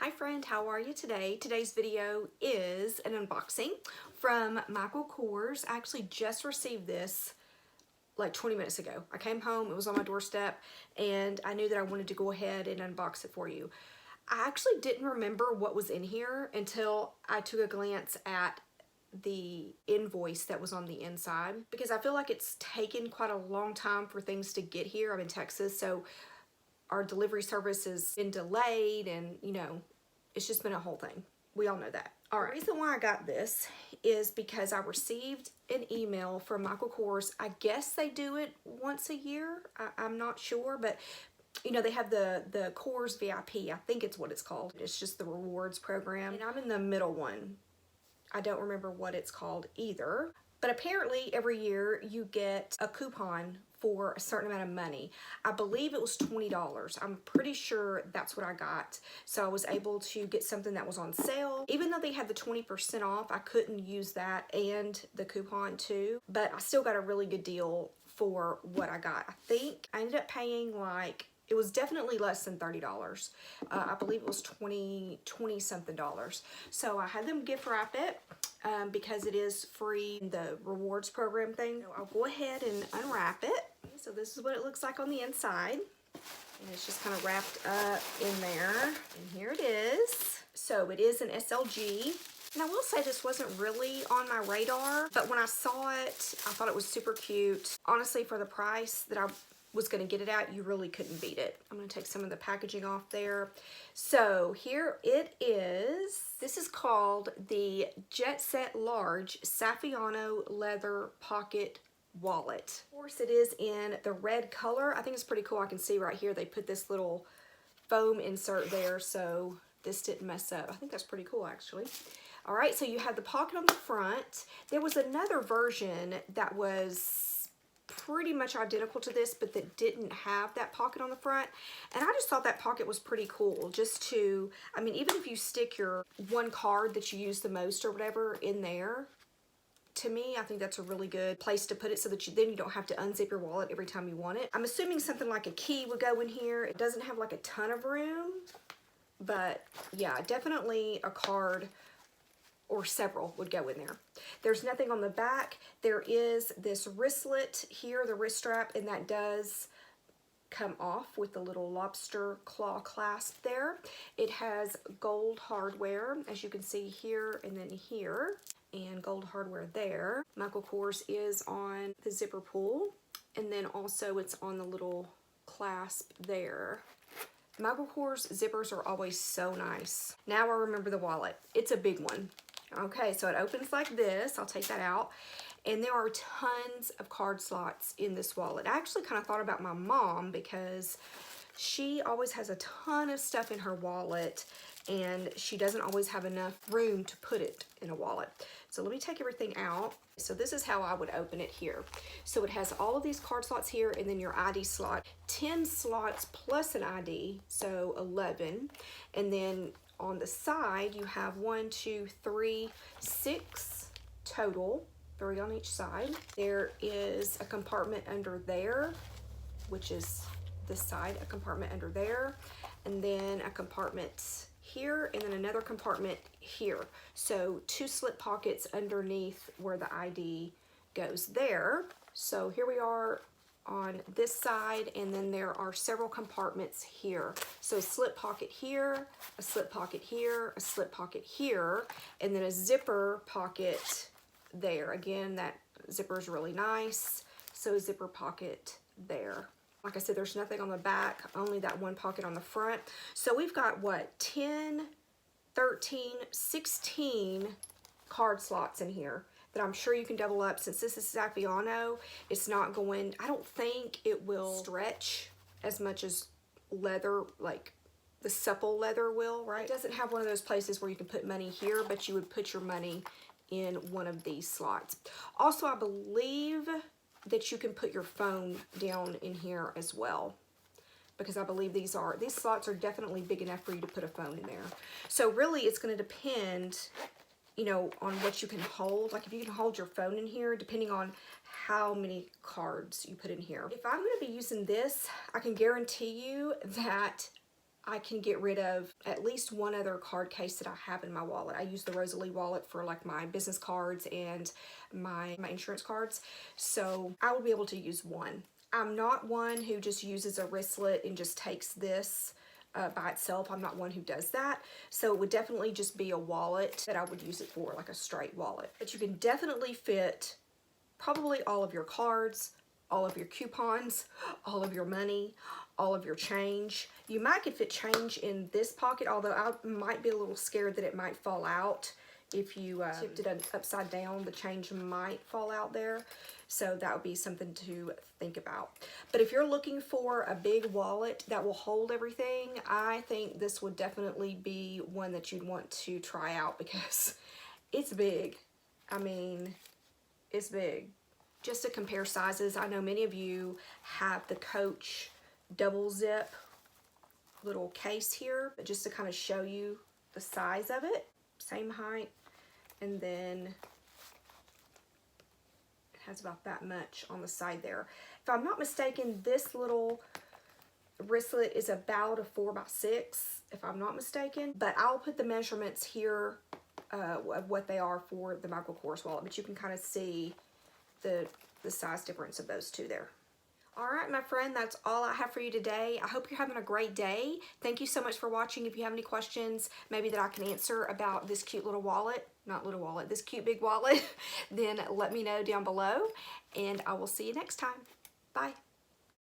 Hi friend, how are you today? Today's video is an unboxing from KORS. I actually just received this like 20 minutes ago. I came home, it was on my doorstep, and I knew that I wanted to go ahead and unbox it for you. I actually didn't remember what was in here until I took a glance at the invoice that was on the inside, because I feel like it's taken quite a long time for things to get here. I'm in Texas, so our delivery service has been delayed, and it's just been a whole thing. We all know that. All right. The reason why I got this is because I received an email from KORS. I guess they do it once a year. I'm not sure, but they have the KORS VIP. I think it's what it's called. It's just the rewards program, and I'm in the middle one. I don't remember what it's called either. But apparently every year you get a coupon for a certain amount of money. I believe it was $20. I'm pretty sure that's what I got. So I was able to get something that was on sale. Even though they had the 20% off, I couldn't use that and the coupon too. But I still got a really good deal for what I got. I think I ended up paying it was definitely less than $30. I believe it was 20 something dollars. So I had them gift wrap it because it is free, the rewards program thing. So I'll go ahead and unwrap it. So this is what it looks like on the inside. And it's just kind of wrapped up in there. And here it is. So it is an SLG. And I will say this wasn't really on my radar, but when I saw it, I thought it was super cute. Honestly, for the price that I was going to get it at, you really couldn't beat it. I'm going to take some of the packaging off there. So here it is. This is called the Jet Set Large Saffiano Leather Pocket Wallet. Of course, it is in the red color. I think it's pretty cool. I can see right here they put this little foam insert there so this didn't mess up. I think that's pretty cool actually. All right, so you have the pocket on the front. There was another version that was pretty much identical to this, but that didn't have that pocket on the front. And I just thought that pocket was pretty cool, just to, I mean, even if you stick your one card that you use the most or whatever in there, to me, I think that's a really good place to put it so that then you don't have to unzip your wallet every time you want it. I'm assuming something like a key would go in here. It doesn't have like a ton of room, but yeah, definitely a card or several would go in there. There's nothing on the back. There is this wristlet here, the wrist strap, and that does come off with the little lobster claw clasp there. It has gold hardware, as you can see here and then here, and gold hardware there. KORS is on the zipper pull, and then also it's on the little clasp there. KORS zippers are always so nice. Now I remember the wallet. It's a big one. Okay, so it opens like this. I'll take that out. And there are tons of card slots in this wallet. I actually kind of thought about my mom because she always has a ton of stuff in her wallet and she doesn't always have enough room to put it in a wallet. So let me take everything out. So this is how I would open it here. So it has all of these card slots here and then your ID slot. 10 slots plus an ID, so 11. And then on the side, you have 6 total, 3 on each side. There is a compartment under there, which is this side, a compartment under there, and then a compartment here, and then another compartment here. So 2 slip pockets underneath where the ID goes there. So here we are on this side, and then there are several compartments here. So a slip pocket here, a slip pocket here, a slip pocket here, and then a zipper pocket there. Again, that zipper is really nice. So a zipper pocket there. Like I said, there's nothing on the back, only that one pocket on the front. So we've got what, 10, 13, 16 card slots in here that I'm sure you can double up. Since this is Saffiano, it's not going, I don't think it will stretch as much as leather, like the supple leather will, right? It doesn't have one of those places where you can put money here, but you would put your money in one of these slots. Also, I believe that you can put your phone down in here as well, because I believe these slots are definitely big enough for you to put a phone in there. So really it's going to depend, on what you can hold. Like if you can hold your phone in here, depending on how many cards you put in here. If I'm going to be using this, I can guarantee you that I can get rid of at least one other card case that I have in my wallet. I use the Rosalie wallet for like my business cards and my insurance cards. So I will be able to use one. I'm not one who just uses a wristlet and just takes this by itself. I'm not one who does that. So it would definitely just be a wallet that I would use it for, like a straight wallet. But you can definitely fit probably all of your cards, all of your coupons, all of your money, all of your change. You might could fit change in this pocket, although I might be a little scared that it might fall out. If you tipped it upside down, the change might fall out there. So that would be something to think about. But if you're looking for a big wallet that will hold everything, I think this would definitely be one that you'd want to try out because it's big. I mean, it's big. Just to compare sizes, I know many of you have the Coach double zip little case here, but just to kind of show you the size of it, same height, and then it has about that much on the side there. If I'm not mistaken, this little wristlet is about a 4x6, if I'm not mistaken, but I'll put the measurements here of what they are for the Michael Kors wallet, but you can kind of see the size difference of those two there. All right, my friend, that's all I have for you today. I hope you're having a great day. Thank you so much for watching. If you have any questions, maybe that I can answer about this cute little wallet, not little wallet, this cute big wallet, then let me know down below, and I will see you next time. Bye.